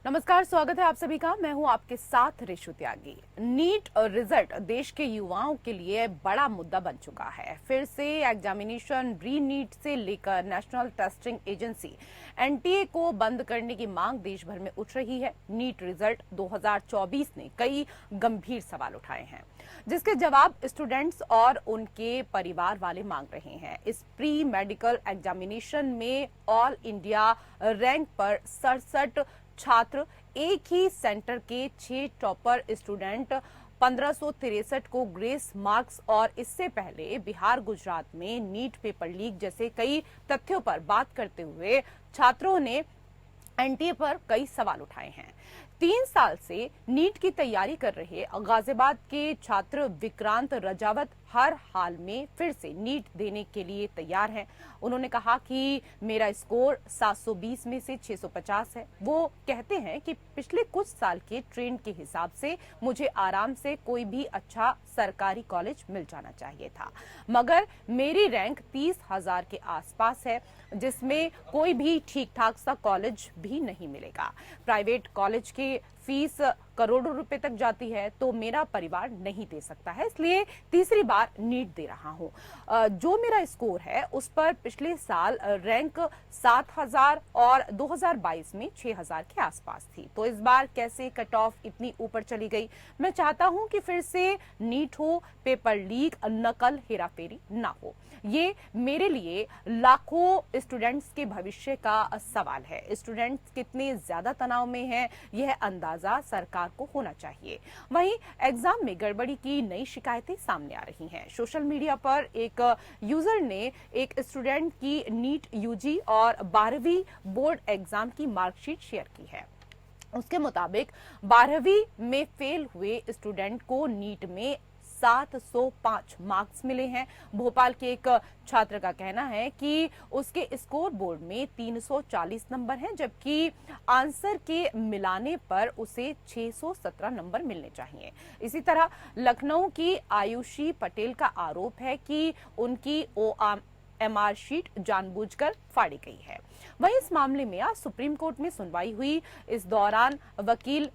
नमस्कार, स्वागत है आप सभी का। मैं हूं आपके साथ रिशु त्यागी। नीट रिजल्ट देश के युवाओं के लिए बड़ा मुद्दा बन चुका है। फिर से एग्जामिनेशन री नीट से लेकर नेशनल टेस्टिंग एजेंसी एनटीए को बंद करने की मांग देश भर में उठ रही है। नीट रिजल्ट 2024 ने कई गंभीर सवाल उठाए हैं, जिसके जवाब स्टूडेंट्स और उनके परिवार वाले मांग रहे हैं। इस प्री मेडिकल एग्जामिनेशन में ऑल इंडिया रैंक पर 67 छात्र, एक ही सेंटर के 6 टॉपर स्टूडेंट, 1563 को ग्रेस मार्क्स और इससे पहले बिहार गुजरात में नीट पेपर लीक जैसे कई तथ्यों पर बात करते हुए छात्रों ने एनटीए पर कई सवाल उठाए हैं। 3 साल से नीट की तैयारी कर रहे गाजियाबाद के छात्र विक्रांत रजावत हर हाल में फिर से नीट देने के लिए तैयार हैं। उन्होंने कहा कि मेरा स्कोर 720 में से 650 है। वो कहते हैं कि पिछले कुछ साल के ट्रेंड के हिसाब से मुझे आराम से कोई भी अच्छा सरकारी कॉलेज मिल जाना चाहिए था, मगर मेरी रैंक 30,000 के आसपास है, जिसमें कोई भी ठीक ठाक सा कॉलेज भी नहीं मिलेगा। प्राइवेट कॉलेज की फीस करोड़ों रुपए तक जाती है, तो मेरा परिवार नहीं दे सकता है, इसलिए तीसरी बार नीट दे रहा हूं। जो मेरा स्कोर है उस पर पिछले साल रैंक 7,000 और 2022 में 6,000 के आसपास थी, तो इस बार कैसे कट ऑफ इतनी ऊपर चली गई। मैं चाहता हूं कि फिर से नीट हो, पेपर लीक, नकल, हेराफेरी ना हो। ये मेरे लिए लाखों स्टूडेंट्स के भविष्य का सवाल है। स्टूडेंट्स कितने ज्यादा तनाव में हैं, यह अंदाजा सरकार को होना चाहिए। वहीं एग्जाम में गड़बड़ी की नई शिकायतें सामने आ रही हैं। सोशल मीडिया पर एक यूजर ने एक स्टूडेंट की नीट यूजी और 12वीं बोर्ड एग्जाम की मार्कशीट शेयर की है। उसके मुताबिक 12वीं में फेल हुए स्टूडेंट को नीट में 705 मार्क्स मिले हैं। भोपाल के एक छात्र का कहना है कि उसके स्कोर बोर्ड में 340 नंबर हैं, जबकि आंसर के मिलाने पर उसे 617 नंबर मिलने चाहिए। इसी तरह लखनऊ की आयुषी पटेल का आरोप है कि उनकी OMR शीट जानबूझकर फाड़ी गई है। वहीं इस मामले में आज सुप्रीम कोर्ट में सुनवाई हुई। इस दौरान वकील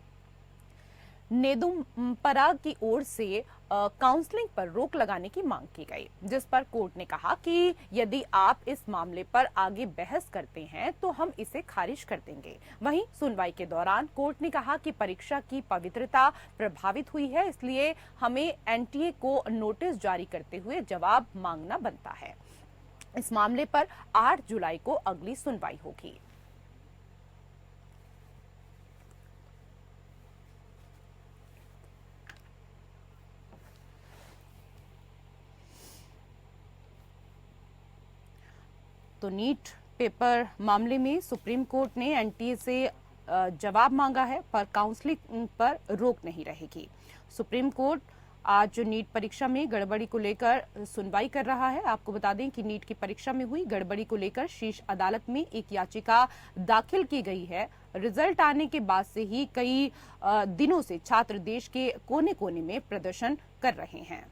नेदुम्परा की ओर से काउंसलिंग पर रोक लगाने की मांग की गई, जिस पर कोर्ट ने कहा कि यदि आप इस मामले पर आगे बहस करते हैं तो हम इसे खारिज कर देंगे। वहीं सुनवाई के दौरान कोर्ट ने कहा कि परीक्षा की पवित्रता प्रभावित हुई है, इसलिए हमें एनटीए को नोटिस जारी करते हुए जवाब मांगना बनता है। इस मामले पर 8 जुलाई को अगली सुनवाई होगी। तो नीट पेपर मामले में सुप्रीम कोर्ट ने एनटीए से जवाब मांगा है, पर काउंसलिंग पर रोक नहीं रहेगी। सुप्रीम कोर्ट आज नीट परीक्षा में गड़बड़ी को लेकर सुनवाई कर रहा है। आपको बता दें कि नीट की परीक्षा में हुई गड़बड़ी को लेकर शीर्ष अदालत में एक याचिका दाखिल की गई है। रिजल्ट आने के बाद से ही कई दिनों से छात्र देश के कोने कोने में प्रदर्शन कर रहे हैं।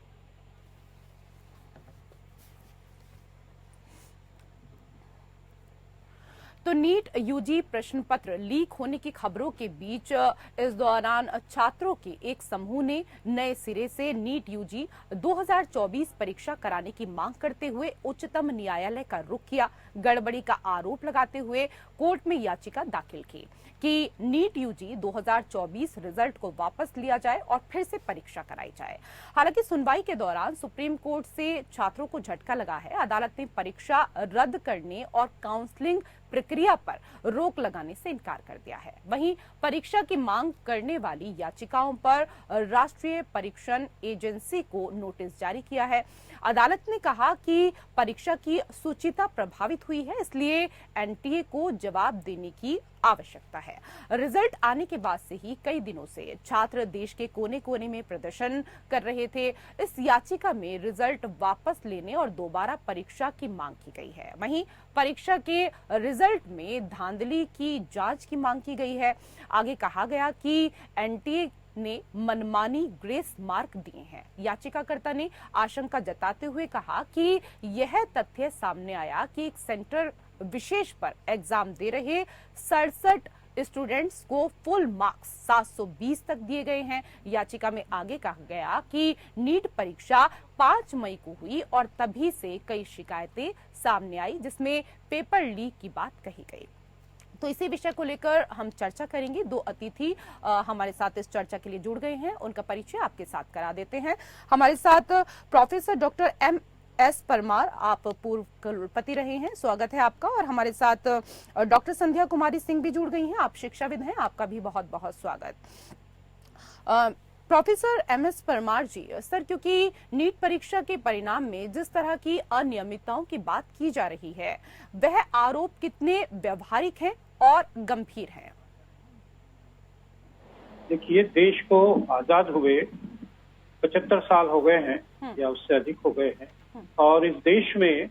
तो नीट यूजी प्रश्न पत्र लीक होने की खबरों के बीच इस दौरान छात्रों के एक समूह ने नए सिरे से नीट यूजी 2024 परीक्षा कराने की मांग करते हुए उच्चतम न्यायालय का रुख किया। गड़बड़ी का आरोप लगाते हुए कोर्ट में याचिका दाखिल की कि नीट यूजी 2024 रिजल्ट को वापस लिया जाए और फिर से परीक्षा कराई जाए। हालांकि सुनवाई के दौरान सुप्रीम कोर्ट से छात्रों को झटका लगा है। अदालत ने परीक्षा रद्द करने और काउंसलिंग प्रक्रिया पर रोक लगाने से इनकार कर दिया है। वहीं परीक्षा की मांग करने वाली याचिकाओं पर राष्ट्रीय परीक्षण एजेंसी को नोटिस जारी किया है। अदालत ने कहा कि परीक्षा की शुचिता प्रभावित हुई है, इसलिए एनटीए को जवाब देने की आवश्यकता है। रिजल्ट आने के बाद से ही कई दिनों से छात्र देश के कोने कोने में प्रदर्शन कर रहे थे। इस याचिका में रिजल्ट वापस लेने और दोबारा परीक्षा की मांग की गई है। वहीं परीक्षा के रिजल्ट में धांधली की जांच की मांग की गई है। आगे कहा गया कि एनटीए ने मनमानी ग्रेस मार्क दिए हैं। याचिकाकर्ता ने आशंका जताते हुए कहा कि यह तथ्य सामने आया कि एक सेंटर विशेष पर एग्जाम दे रहे 67 स्टूडेंट्स को फुल मार्क्स 720 तक दिए गए हैं। याचिका में आगे कहा गया कि नीट परीक्षा 5 मई को हुई और तभी से कई शिकायतें सामने आई, जिसमें पेपर लीक की बात कही गई। तो इसी विषय को लेकर हम चर्चा करेंगे। दो अतिथि हमारे साथ इस चर्चा के लिए जुड़ गए हैं, उनका परिचय आपके साथ करा देते हैं। हमारे साथ प्रोफेसर डॉक्टर MS परमार, आप पूर्व कुलपति रहे हैं, स्वागत है आपका। और हमारे साथ डॉक्टर संध्या कुमारी सिंह भी जुड़ गई हैं, आप शिक्षाविद हैं, आपका भी बहुत बहुत स्वागत। प्रोफेसर MS परमार जी, सर, क्योंकि नीट परीक्षा के परिणाम में जिस तरह की अनियमितताओं की बात की जा रही है, वह आरोप कितने व्यवहारिक हैं और गंभीर हैं? देखिए, देश को आजाद हुए 75 साल हो गए हैं या उससे अधिक हो गए हैं, और इस देश में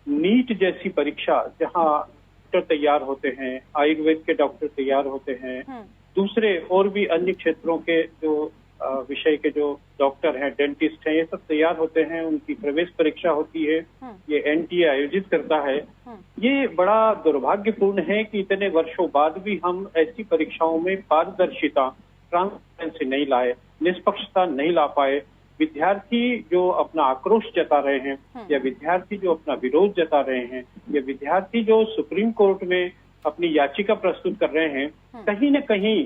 नीट जैसी परीक्षा, जहां डॉक्टर तैयार होते हैं, आयुर्वेद के डॉक्टर तैयार होते हैं, दूसरे और भी अन्य क्षेत्रों के जो विषय के जो डॉक्टर हैं, डेंटिस्ट हैं, ये सब तैयार होते हैं, उनकी प्रवेश परीक्षा होती है, ये NTA आयोजित करता है। ये बड़ा दुर्भाग्यपूर्ण है कि इतने वर्षों बाद भी हम ऐसी परीक्षाओं में पारदर्शिता, ट्रांसपेरेंसी नहीं लाए, निष्पक्षता नहीं ला पाए। विद्यार्थी जो अपना आक्रोश जता रहे हैं, या विद्यार्थी जो अपना विरोध जता रहे हैं, या विद्यार्थी जो सुप्रीम कोर्ट में अपनी याचिका प्रस्तुत कर रहे हैं, कहीं न कहीं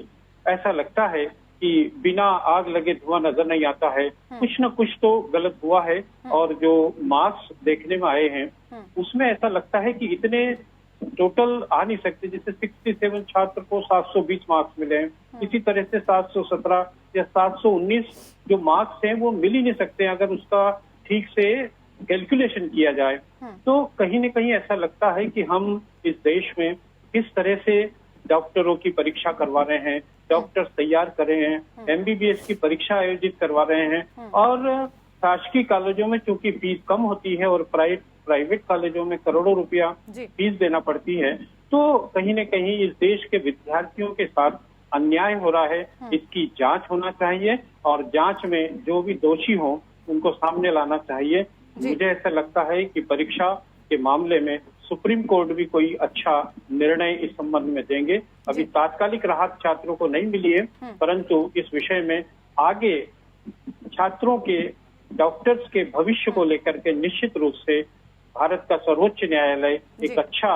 ऐसा लगता है कि बिना आग लगे धुआं नजर नहीं आता है, कुछ न कुछ तो गलत हुआ है। और जो मार्क्स देखने में आए हैं, उसमें ऐसा लगता है कि इतने टोटल आ नहीं सकते। जैसे 67 छात्र को 720 मार्क्स मिले हैं, इसी तरह से 717 या 719 जो मार्क्स हैं वो मिल ही नहीं सकते अगर उसका ठीक से कैलकुलेशन किया जाए। तो कहीं न कहीं ऐसा लगता है कि हम इस देश में किस तरह से डॉक्टरों की परीक्षा करवा रहे हैं, डॉक्टर्स तैयार कर रहे हैं, MBBS की परीक्षा आयोजित करवा रहे हैं, और शासकीय कॉलेजों में चूंकि फीस कम होती है और प्राइवेट कॉलेजों में करोड़ों रुपया फीस देना पड़ती है, तो कहीं न कहीं इस देश के विद्यार्थियों के साथ अन्याय हो रहा है। इसकी जांच होना चाहिए और जांच में जो भी दोषी हों उनको सामने लाना चाहिए। मुझे ऐसा लगता है कि परीक्षा के मामले में सुप्रीम कोर्ट भी कोई अच्छा निर्णय इस संबंध में देंगे। अभी तात्कालिक राहत छात्रों को नहीं मिली है, परंतु इस विषय में आगे छात्रों के, डॉक्टर्स के भविष्य को लेकर के निश्चित रूप से भारत का सर्वोच्च न्यायालय एक अच्छा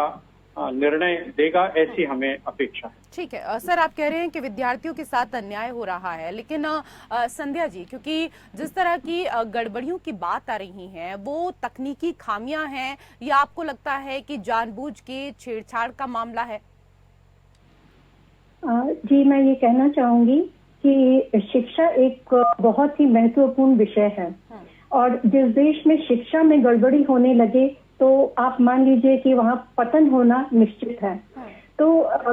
निर्णय देगा, ऐसी हमें अपेक्षा है। ठीक है सर, आप कह रहे हैं कि विद्यार्थियों के साथ अन्याय हो रहा है, लेकिन संध्या जी, क्योंकि जिस तरह की गड़बड़ियों की बात आ रही है, वो तकनीकी खामियां हैं या आपको लगता है कि जानबूझ के छेड़छाड़ का मामला है? जी, मैं ये कहना चाहूंगी कि शिक्षा एक बहुत ही महत्वपूर्ण विषय है, और जिस देश में शिक्षा में गड़बड़ी होने लगे तो आप मान लीजिए कि वहाँ पतन होना निश्चित है। तो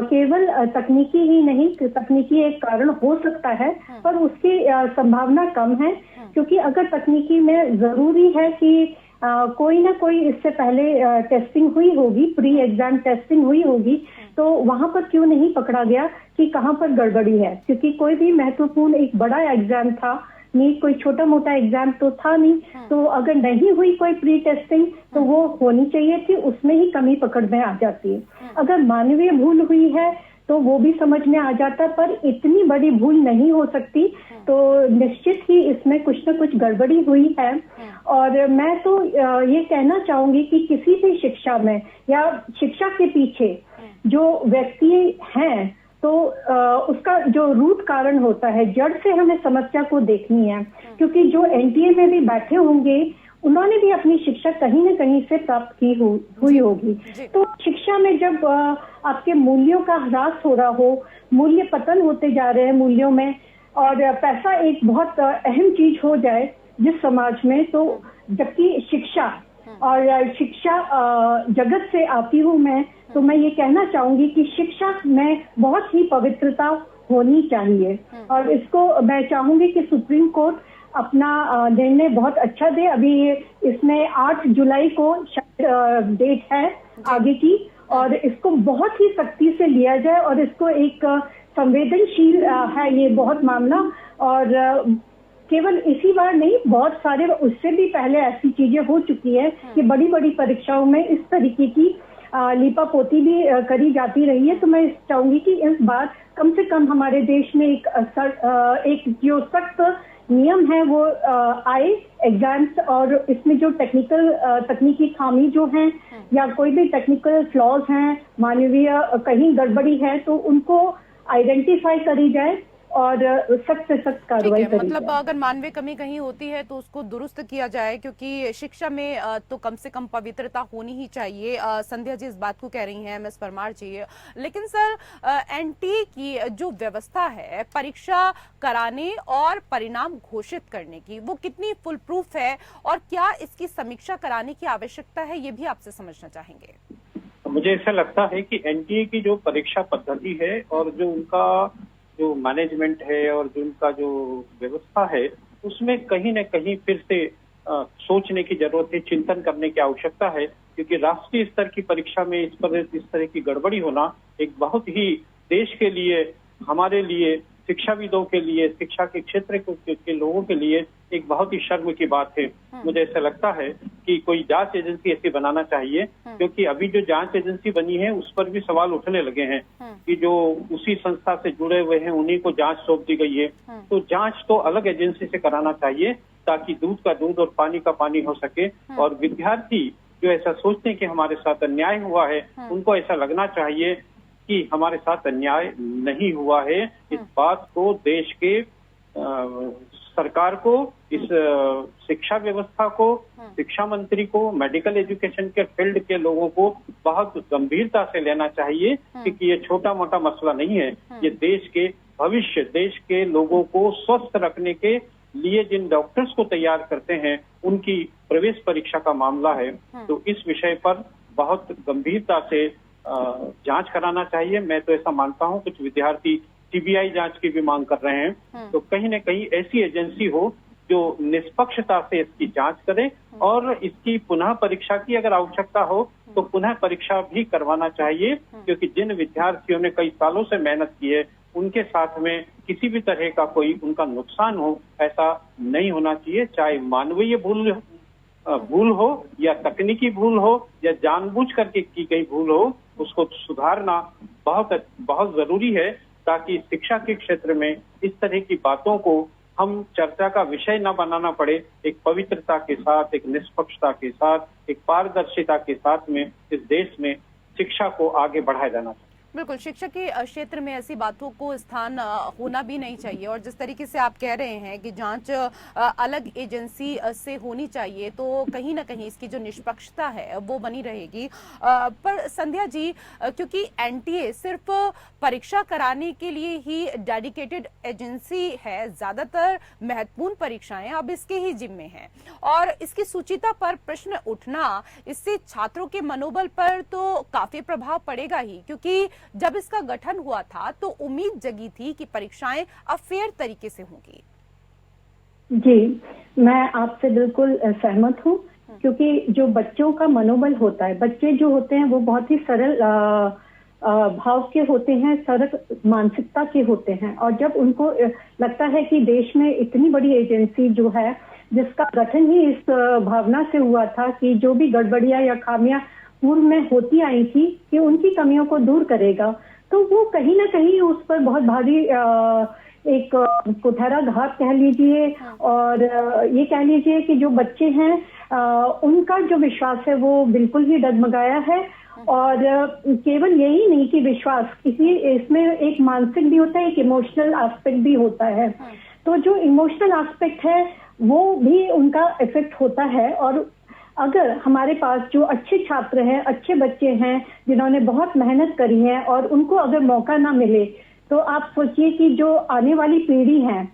केवल तकनीकी ही नहीं, तकनीकी एक कारण हो सकता है, पर उसकी संभावना कम है, क्योंकि अगर तकनीकी में जरूरी है कि कोई ना कोई इससे पहले टेस्टिंग हुई होगी, प्री एग्जाम टेस्टिंग हुई होगी, तो वहां पर क्यों नहीं पकड़ा गया कि कहाँ पर गड़बड़ी है? क्योंकि कोई भी महत्वपूर्ण एक बड़ा एग्जाम था, नीट कोई छोटा मोटा एग्जाम तो था नहीं, तो अगर नहीं हुई कोई प्री टेस्टिंग तो वो होनी चाहिए थी, उसमें ही कमी पकड़ में आ जाती है। अगर मानवीय भूल हुई है तो वो भी समझ में आ जाता, पर इतनी बड़ी भूल नहीं हो सकती, तो निश्चित ही इसमें कुछ न कुछ गड़बड़ी हुई है। और मैं तो ये कहना चाहूंगी कि किसी भी शिक्षा में या शिक्षा के पीछे जो व्यक्ति हैं, तो उसका जो रूट कारण होता है, जड़ से हमें समस्या को देखनी है, क्योंकि जो NTA में भी बैठे होंगे उन्होंने भी अपनी शिक्षा कहीं न कहीं से प्राप्त की हुई होगी। तो शिक्षा में जब आपके मूल्यों का ह्रास हो रहा हो, मूल्य पतन होते जा रहे हैं मूल्यों में, और पैसा एक बहुत अहम चीज हो जाए जिस समाज में, तो जबकि शिक्षा और शिक्षा जगत से आती हूँ मैं, तो मैं ये कहना चाहूंगी कि शिक्षा में बहुत ही पवित्रता होनी चाहिए, और इसको मैं चाहूंगी कि सुप्रीम कोर्ट अपना निर्णय बहुत अच्छा दे। अभी इसमें 8 जुलाई को डेट है आगे की, और इसको बहुत ही सख्ती से लिया जाए, और इसको एक संवेदनशील है ये बहुत मामला, और केवल इसी बार नहीं, बहुत सारे उससे भी पहले ऐसी चीजें हो चुकी है कि बड़ी बड़ी परीक्षाओं में इस तरीके की लीपापोती भी करी जाती रही है। तो मैं चाहूंगी कि इस बार कम से कम हमारे देश में एक जो सख्त नियम है वो आए एग्जाम्स, और इसमें जो तकनीकी खामी जो हैं या कोई भी टेक्निकल फ्लॉज हैं, मानवीय कहीं गड़बड़ी है, तो उनको आइडेंटिफाई करी जाए और सख्त से सख्त कार्रवाई करी मतलब जाए। अगर मानवीय कमी कहीं होती है तो उसको दुरुस्त किया जाए, क्योंकि शिक्षा में तो कम से कम पवित्रता होनी ही चाहिए। संध्या जी इस बात को कह रही हैं, एमएस परमार जी। लेकिन सर, एनटीए की जो व्यवस्था है परीक्षा कराने और परिणाम घोषित करने की, वो कितनी फुल प्रूफ है और क्या इसकी समीक्षा कराने की आवश्यकता है, ये भी आपसे समझना चाहेंगे। मुझे ऐसा लगता है कि एनटीए की जो परीक्षा पद्धति है और जो उनका जो मैनेजमेंट है और जो उनका जो व्यवस्था है, उसमें कहीं न कहीं फिर से सोचने की जरूरत है, चिंतन करने की आवश्यकता है। क्योंकि राष्ट्रीय स्तर की परीक्षा में इस तरह की गड़बड़ी होना एक बहुत ही देश के लिए, हमारे लिए, शिक्षाविदों के लिए, शिक्षा के क्षेत्र के लोगों के लिए एक बहुत ही शर्म की बात है। मुझे ऐसा लगता है कि कोई जांच एजेंसी ऐसी बनाना चाहिए, क्योंकि अभी जो जांच एजेंसी बनी है उस पर भी सवाल उठने लगे हैं कि जो उसी संस्था से जुड़े हुए हैं उन्हीं को जांच सौंप दी गई है। तो जांच तो अलग एजेंसी से कराना चाहिए, ताकि दूध का दूध और पानी का पानी हो सके। और विद्यार्थी जो ऐसा सोचते हैं कि हमारे साथ अन्याय हुआ है, उनको ऐसा लगना चाहिए कि हमारे साथ अन्याय नहीं हुआ है। इस बात को देश के सरकार को, इस शिक्षा व्यवस्था को, शिक्षा मंत्री को, मेडिकल एजुकेशन के फील्ड के लोगों को बहुत गंभीरता से लेना चाहिए, क्योंकि ये छोटा मोटा मसला नहीं है। ये देश के भविष्य, देश के लोगों को स्वस्थ रखने के लिए जिन डॉक्टर्स को तैयार करते हैं, उनकी प्रवेश परीक्षा का मामला है। तो इस विषय पर बहुत गंभीरता से जांच कराना चाहिए। मैं तो ऐसा मानता हूं, कुछ विद्यार्थी सीबीआई जांच की भी मांग कर रहे हैं। तो कहीं न कहीं ऐसी एजेंसी हो जो निष्पक्षता से इसकी जांच करे, और इसकी पुनः परीक्षा की अगर आवश्यकता हो तो पुनः परीक्षा भी करवाना चाहिए। क्योंकि जिन विद्यार्थियों ने कई सालों से मेहनत की है, उनके साथ में किसी भी तरह का कोई उनका नुकसान हो, ऐसा नहीं होना चाहिए। चाहे मानवीय भूल हो या तकनीकी भूल हो या जानबूझ करके की गई भूल हो, उसको सुधारना बहुत बहुत जरूरी है, ताकि शिक्षा के क्षेत्र में इस तरह की बातों को हम चर्चा का विषय न बनाना पड़े। एक पवित्रता के साथ, एक निष्पक्षता के साथ, एक पारदर्शिता के साथ में इस देश में शिक्षा को आगे बढ़ाया जाना चाहिए। बिल्कुल, शिक्षा के क्षेत्र में ऐसी बातों को स्थान होना भी नहीं चाहिए। और जिस तरीके से आप कह रहे हैं कि जांच अलग एजेंसी से होनी चाहिए, तो कहीं ना कहीं इसकी जो निष्पक्षता है वो बनी रहेगी। पर संध्या जी, क्योंकि एनटीए सिर्फ परीक्षा कराने के लिए ही डेडिकेटेड एजेंसी है, ज्यादातर महत्वपूर्ण परीक्षाएं अब इसके ही जिम्मे हैं, और इसकी सुचिता पर प्रश्न उठना, इससे छात्रों के मनोबल पर तो काफी प्रभाव पड़ेगा ही। क्योंकि जब इसका गठन हुआ था तो उम्मीद जगी थी कि परीक्षाएं अब फेयर तरीके से होंगी। जी, मैं आपसे बिल्कुल सहमत हूँ, क्योंकि जो बच्चों का मनोबल होता है, बच्चे जो होते हैं वो बहुत ही सरल भाव के होते हैं, सरल मानसिकता के होते हैं। और जब उनको लगता है कि देश में इतनी बड़ी एजेंसी जो है, जिसका गठन ही इस भावना से हुआ था कि जो भी गड़बड़ियां या खामियां पूर्व में होती आई थी, कि उनकी कमियों को दूर करेगा, तो वो कहीं ना कहीं उस पर बहुत भारी एक कुठाराघात कह लीजिए, और ये कह लीजिए कि जो बच्चे हैं उनका जो विश्वास है वो बिल्कुल ही डगमगाया है। और केवल यही नहीं कि विश्वास, इसमें एक मानसिक भी होता है, एक इमोशनल एस्पेक्ट भी होता है। तो जो इमोशनल एस्पेक्ट है वो भी उनका इफेक्ट होता है। और अगर हमारे पास जो अच्छे छात्र हैं, अच्छे बच्चे हैं, जिन्होंने बहुत मेहनत करी है, और उनको अगर मौका ना मिले, तो आप सोचिए कि जो आने वाली पीढ़ी है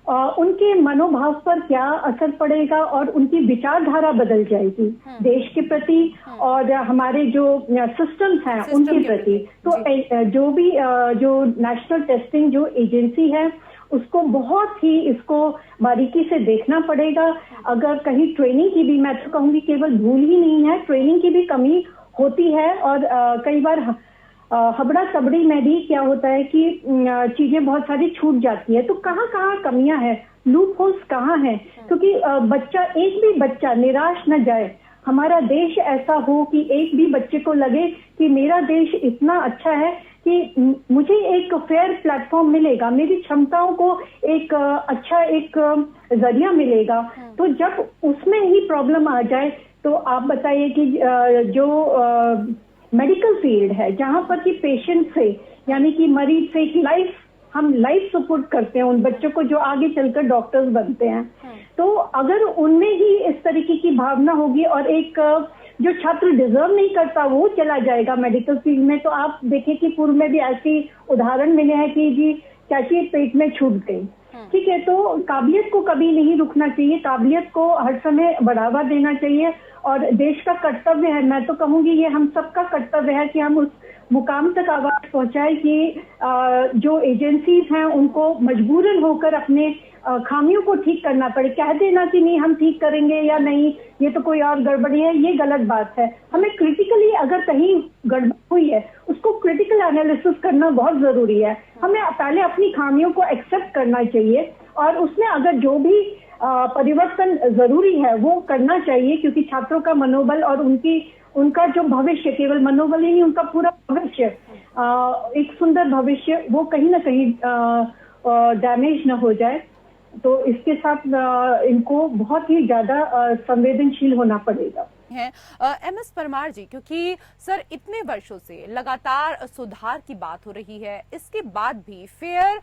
उनके मनोभाव पर क्या असर पड़ेगा, और उनकी विचारधारा बदल जाएगी देश के प्रति और हमारे जो सिस्टम्स हैं उनके प्रति। तो जो भी जो नेशनल टेस्टिंग जो एजेंसी है, उसको बहुत ही इसको बारीकी से देखना पड़ेगा। अगर कहीं ट्रेनिंग की भी, मैं तो कहूँगी केवल भूल ही नहीं है, ट्रेनिंग की भी कमी होती है। और कई बार हबड़ा सबड़ी में भी क्या होता है कि चीजें बहुत सारी छूट जाती है। तो कहाँ कहाँ कमियां हैं, लूप होल्स कहाँ हैं, क्योंकि एक भी बच्चा निराश न जाए। हमारा देश ऐसा हो कि एक भी बच्चे को लगे कि मेरा देश इतना अच्छा है कि मुझे एक फेयर प्लेटफॉर्म मिलेगा, मेरी क्षमताओं को एक अच्छा एक जरिया मिलेगा। तो जब उसमें ही प्रॉब्लम आ जाए तो आप बताइए कि जो मेडिकल फील्ड है जहां पर कि पेशेंट से यानी कि मरीज से एक हम लाइफ सपोर्ट करते हैं उन बच्चों को जो आगे चलकर डॉक्टर्स बनते हैं, तो अगर उनमें ही इस तरीके की भावना होगी और एक जो छात्र डिजर्व नहीं करता वो चला जाएगा मेडिकल फील्ड में, तो आप देखिए कि पूर्व में भी ऐसी उदाहरण मिले हैं कि जी चाची पेट में छूट गई। ठीक है, तो काबिलियत को कभी नहीं रुकना चाहिए, काबिलियत को हर समय बढ़ावा देना चाहिए और देश का कर्तव्य है, मैं तो कहूंगी ये हम सबका कर्तव्य है कि हम उस मुकाम तक आवाज पहुंचाए कि जो एजेंसीज हैं उनको मजबूरन होकर अपने खामियों को ठीक करना पड़े। कह देना कि नहीं हम ठीक करेंगे या नहीं ये तो कोई और गड़बड़ी है, ये गलत बात है। हमें क्रिटिकली अगर कहीं गड़बड़ हुई है उसको क्रिटिकल एनालिसिस करना बहुत जरूरी है। हमें पहले अपनी खामियों को एक्सेप्ट करना चाहिए और उसमें अगर जो भी परिवर्तन जरूरी है वो करना चाहिए, क्योंकि छात्रों का मनोबल और उनका जो भविष्य, केवल मनोबल ही नहीं उनका पूरा भविष्य, एक सुंदर भविष्य, वो कहीं ना कहीं डैमेज न हो जाए। तो इसके साथ इनको बहुत ही ज्यादा संवेदनशील होना पड़ेगा। हैं MS परमार जी, क्योंकि सर इतने वर्षों से लगातार सुधार की बात हो रही है, इसके बाद भी फेयर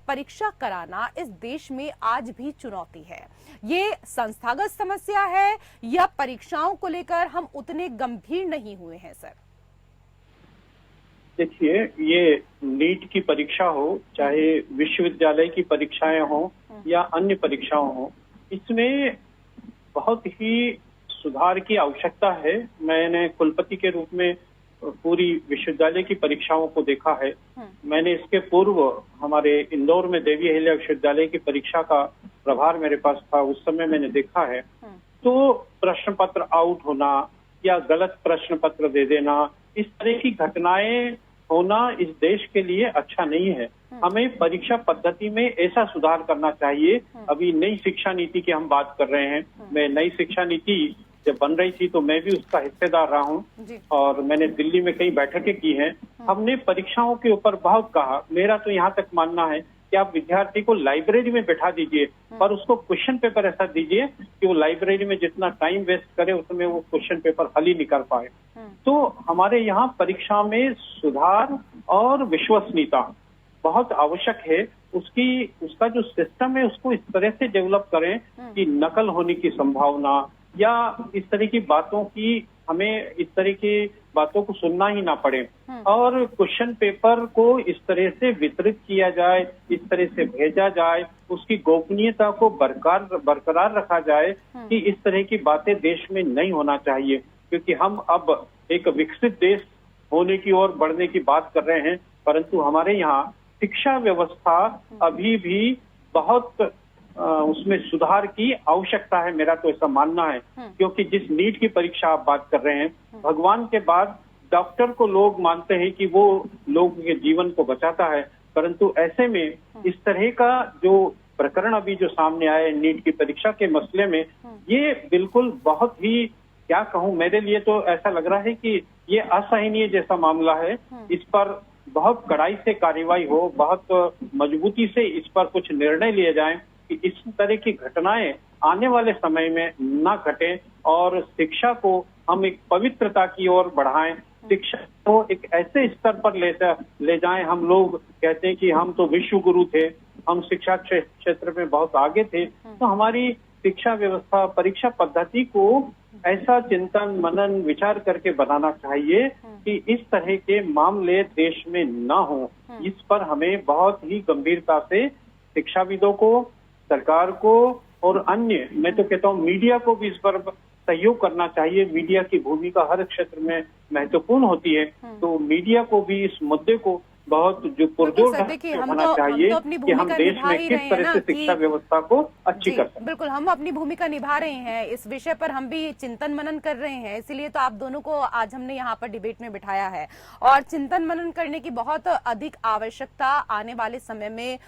परीक्षा कराना इस देश में आज भी चुनौती है। ये संस्थागत समस्या है या परीक्षाओं को लेकर हम उतने गंभीर नहीं हुए हैं सर? देखिए, ये नीट की परीक्षा हो, चाहे विश्वविद्यालय की परीक्षाएं हो या अन्य परीक्षाओं हो, इसमें बहुत ही सुधार की आवश्यकता है। मैंने कुलपति के रूप में पूरी विश्वविद्यालय की परीक्षाओं को देखा है। मैंने इसके पूर्व हमारे इंदौर में देवी अहिल्या विश्वविद्यालय की परीक्षा का प्रभार मेरे पास था, उस समय मैंने देखा है। तो प्रश्न पत्र आउट होना या गलत प्रश्न पत्र दे देना, इस तरह की घटनाएं होना इस देश के लिए अच्छा नहीं है। हमें परीक्षा पद्धति में ऐसा सुधार करना चाहिए। अभी नई शिक्षा नीति की हम बात कर रहे हैं। मैं नई शिक्षा नीति जब बन रही थी तो मैं भी उसका हिस्सेदार रहा हूं और मैंने दिल्ली में कई बैठकें की हैं। हमने परीक्षाओं के ऊपर बहुत कहा। मेरा तो यहाँ तक मानना है कि आप विद्यार्थी को लाइब्रेरी में बैठा दीजिए पर उसको क्वेश्चन पेपर ऐसा दीजिए कि वो लाइब्रेरी में जितना टाइम वेस्ट करे उसमें वो क्वेश्चन पेपर हल ही नहीं कर पाए। तो हमारे यहाँ परीक्षा में सुधार और विश्वसनीयता बहुत आवश्यक है। उसका जो सिस्टम है उसको इस तरह से डेवलप करें कि नकल होने की संभावना या इस तरह की बातों की, हमें इस तरह की बातों को सुनना ही ना पड़े और क्वेश्चन पेपर को इस तरह से वितरित किया जाए, इस तरह से भेजा जाए, उसकी गोपनीयता को बरकरार रखा जाए कि इस तरह की बातें देश में नहीं होना चाहिए। क्योंकि हम अब एक विकसित देश होने की ओर बढ़ने की बात कर रहे हैं, परंतु हमारे यहाँ शिक्षा व्यवस्था अभी भी बहुत उसमें सुधार की आवश्यकता है, मेरा तो ऐसा मानना है। क्योंकि जिस नीट की परीक्षा आप बात कर रहे हैं, भगवान के बाद डॉक्टर को लोग मानते हैं कि वो लोगों के जीवन को बचाता है, परंतु ऐसे में इस तरह का जो प्रकरण अभी जो सामने आया है नीट की परीक्षा के मसले में, ये बिल्कुल बहुत ही, क्या कहूँ, मेरे लिए तो ऐसा लग रहा है कि ये असहनीय जैसा मामला है। इस पर बहुत कड़ाई से कार्रवाई हो, बहुत मजबूती से इस पर कुछ निर्णय लिए जाएं कि इस तरह की घटनाएं आने वाले समय में ना घटें और शिक्षा को हम एक पवित्रता की ओर बढ़ाएं, शिक्षा को एक ऐसे स्तर पर ले जाएं। हम लोग कहते हैं कि हम तो विश्व गुरु थे, हम शिक्षा क्षेत्र में बहुत आगे थे, तो हमारी शिक्षा व्यवस्था, परीक्षा पद्धति को ऐसा चिंतन मनन विचार करके बनाना चाहिए कि इस तरह के मामले देश में न हो। इस पर हमें बहुत ही गंभीरता से शिक्षाविदों को, सरकार को और अन्य, मैं तो कहता हूँ मीडिया को भी इस पर सहयोग करना चाहिए। मीडिया की भूमिका हर क्षेत्र में महत्वपूर्ण होती है, तो मीडिया को भी इस मुद्दे को बहुत जो पुरजोर सर, देखिए, हम होना तो चाहिए अपनी कि हम भूमिका देश निभा में ही किस रहे हैं तरह ना से कि शिक्षा व्यवस्था को अच्छी जी कर सकते हैं। बिल्कुल, हम अपनी भूमिका निभा रहे हैं, इस विषय पर हम भी चिंतन मनन कर रहे हैं, इसीलिए तो आप दोनों को आज हमने यहाँ पर डिबेट में बिठाया है। और चिंतन मनन करने की बहुत अधिक आवश्यकता आने वाले समय में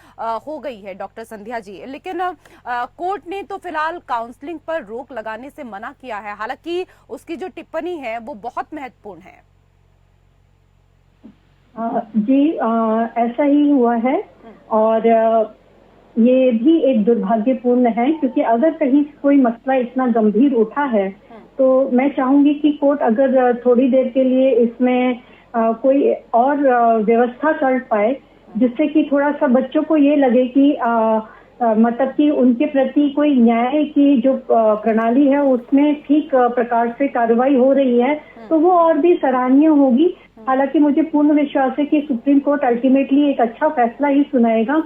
हो गई है डॉक्टर संध्या जी। लेकिन कोर्ट ने तो फिलहाल काउंसलिंग पर रोक लगाने से मना किया है, हालांकि उसकी जो टिप्पणी है वो बहुत महत्वपूर्ण है। जी, ऐसा ही हुआ है और ये भी एक दुर्भाग्यपूर्ण है, क्योंकि अगर कहीं कोई मसला इतना गंभीर उठा है तो मैं चाहूंगी कि कोर्ट अगर थोड़ी देर के लिए इसमें कोई और व्यवस्था कर पाए, जिससे कि थोड़ा सा बच्चों को ये लगे कि मतलब कि उनके प्रति कोई न्याय की जो प्रणाली है उसमें ठीक प्रकार से कार्रवाई हो रही है, तो वो और भी सराहनीय होगी। हालांकि मुझे पूर्ण विश्वास है कि सुप्रीम कोर्ट अल्टीमेटली एक अच्छा फैसला ही सुनाएगा।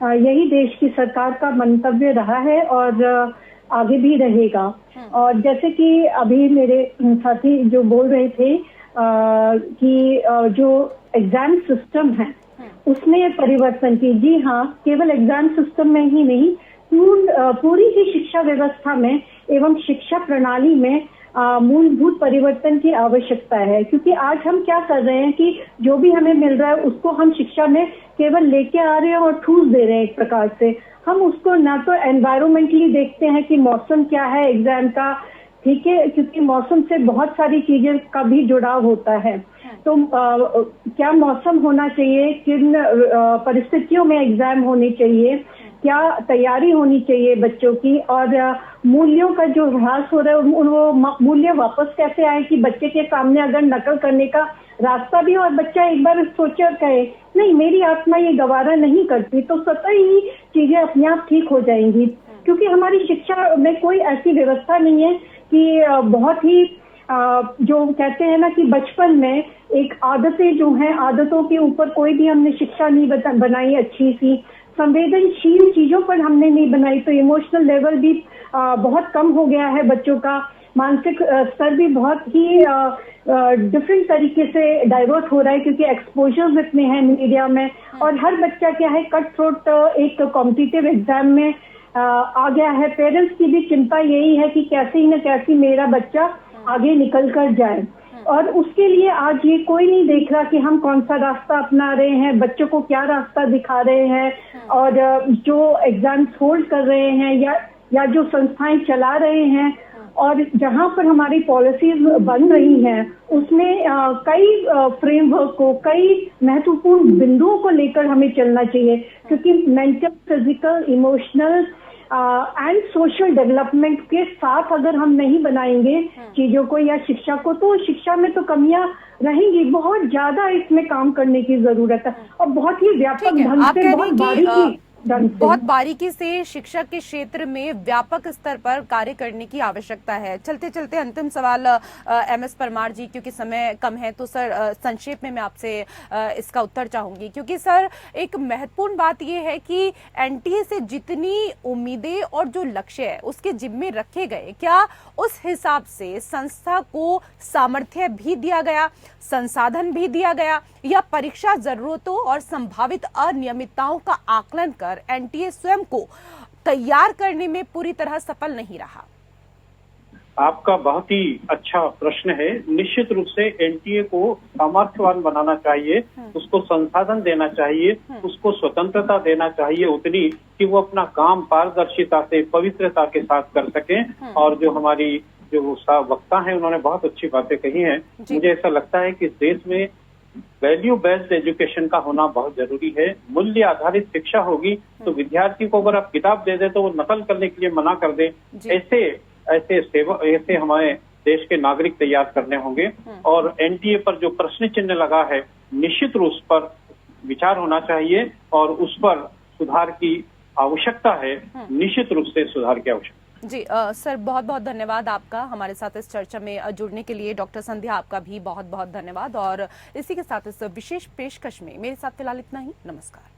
यही देश की सरकार का मंतव्य रहा है और आगे भी रहेगा। और जैसे कि अभी मेरे साथी जो बोल रहे थे कि जो एग्जाम सिस्टम है उसमें परिवर्तन की, जी हाँ, केवल एग्जाम सिस्टम में ही नहीं, पूरी ही शिक्षा व्यवस्था में एवं शिक्षा प्रणाली में मूलभूत परिवर्तन की आवश्यकता है। क्योंकि आज हम क्या कर रहे हैं कि जो भी हमें मिल रहा है उसको हम शिक्षा में केवल लेके आ रहे हैं और ठूस दे रहे हैं। एक प्रकार से हम उसको ना तो एनवायरमेंटली देखते हैं कि मौसम क्या है एग्जाम का, ठीक है, क्योंकि मौसम से बहुत सारी चीजें का भी जुड़ाव होता है। तो क्या मौसम होना चाहिए, किन परिस्थितियों में एग्जाम होने चाहिए, क्या तैयारी होनी चाहिए बच्चों की, और मूल्यों का जो ह्रास हो रहा है वो मूल्य वापस कैसे आए कि बच्चे के सामने अगर नकल करने का रास्ता भी हो और बच्चा एक बार सोचे और कहे नहीं मेरी आत्मा ये गवारा नहीं करती, तो स्वतः ही चीजें अपने आप ठीक हो जाएंगी। क्योंकि हमारी शिक्षा में कोई ऐसी व्यवस्था नहीं है कि बहुत ही जो कहते हैं ना कि बचपन में एक आदतें जो हैं, आदतों के ऊपर कोई भी हमने शिक्षा नहीं बनाई अच्छी सी, संवेदनशील चीजों पर हमने नहीं बनाई, तो इमोशनल लेवल भी बहुत कम हो गया है बच्चों का, मानसिक स्तर भी बहुत ही डिफरेंट तरीके से डाइवर्ट हो रहा है, क्योंकि एक्सपोजर्स इतने हैं मीडिया में, और हर बच्चा क्या है कट थ्रोट एक कॉम्पिटिटिव एग्जाम में आ गया है। पेरेंट्स की भी चिंता यही है कि कैसे ही न कैसे मेरा बच्चा आगे निकल कर जाए, और उसके लिए आज ये कोई नहीं देख रहा कि हम कौन सा रास्ता अपना रहे हैं, बच्चों को क्या रास्ता दिखा रहे हैं, और जो एग्जाम्स होल्ड कर रहे हैं या जो संस्थाएं चला रहे हैं, और जहां पर हमारी पॉलिसीज बन रही हैं उसमें कई फ्रेमवर्क को, कई महत्वपूर्ण बिंदुओं को लेकर हमें चलना चाहिए। क्योंकि mental, physical, emotional and social development के साथ अगर हम नहीं बनाएंगे चीजों को या शिक्षा को, तो शिक्षा में तो कमियां रहेंगी। बहुत ज्यादा इसमें काम करने की जरूरत है और बहुत ही व्यापक ढंग से, बहुत बारीकी से शिक्षा के क्षेत्र में व्यापक स्तर पर कार्य करने की आवश्यकता है। चलते चलते अंतिम सवाल एमएस परमार जी, क्योंकि समय कम है तो सर संक्षेप में मैं आपसे इसका उत्तर चाहूंगी। क्योंकि सर एक महत्वपूर्ण बात यह है कि एनटीए से जितनी उम्मीदें और जो लक्ष्य है उसके जिम्मे रखे गए, क्या उस हिसाब से संस्था को सामर्थ्य भी दिया गया, संसाधन भी दिया गया, या परीक्षा जरूरतों और संभावित अनियमितताओं का आकलन कर एनटीए स्वयं को तैयार करने में पूरी तरह सफल नहीं रहा? आपका बहुत ही अच्छा प्रश्न है। निश्चित रूप से एनटीए को सामर्थ्यवान बनाना चाहिए, उसको संसाधन देना चाहिए, उसको स्वतंत्रता देना चाहिए उतनी कि वो अपना काम पारदर्शिता से, पवित्रता के साथ कर सकें। और जो हमारी जो वक्ता हैं उन्होंने बहुत अच्छी बातें कही हैं। मुझे ऐसा लगता है कि इस देश में वैल्यू बेस्ड एजुकेशन का होना बहुत जरूरी है। मूल्य आधारित शिक्षा होगी तो विद्यार्थी को अगर आप किताब दे दे तो वो नकल करने के लिए मना कर दे। ऐसे हमारे देश के नागरिक तैयार करने होंगे। और एनटीए पर जो प्रश्न चिन्ह लगा है, निश्चित रूप पर विचार होना चाहिए और उस पर सुधार की आवश्यकता है। निश्चित रूप से सुधार की आवश्यकता। जी सर, बहुत बहुत धन्यवाद आपका हमारे साथ इस चर्चा में जुड़ने के लिए। डॉक्टर संध्या, आपका भी बहुत बहुत धन्यवाद। और इसी के साथ इस विशेष पेशकश में मेरे साथ फिलहाल इतना ही। नमस्कार।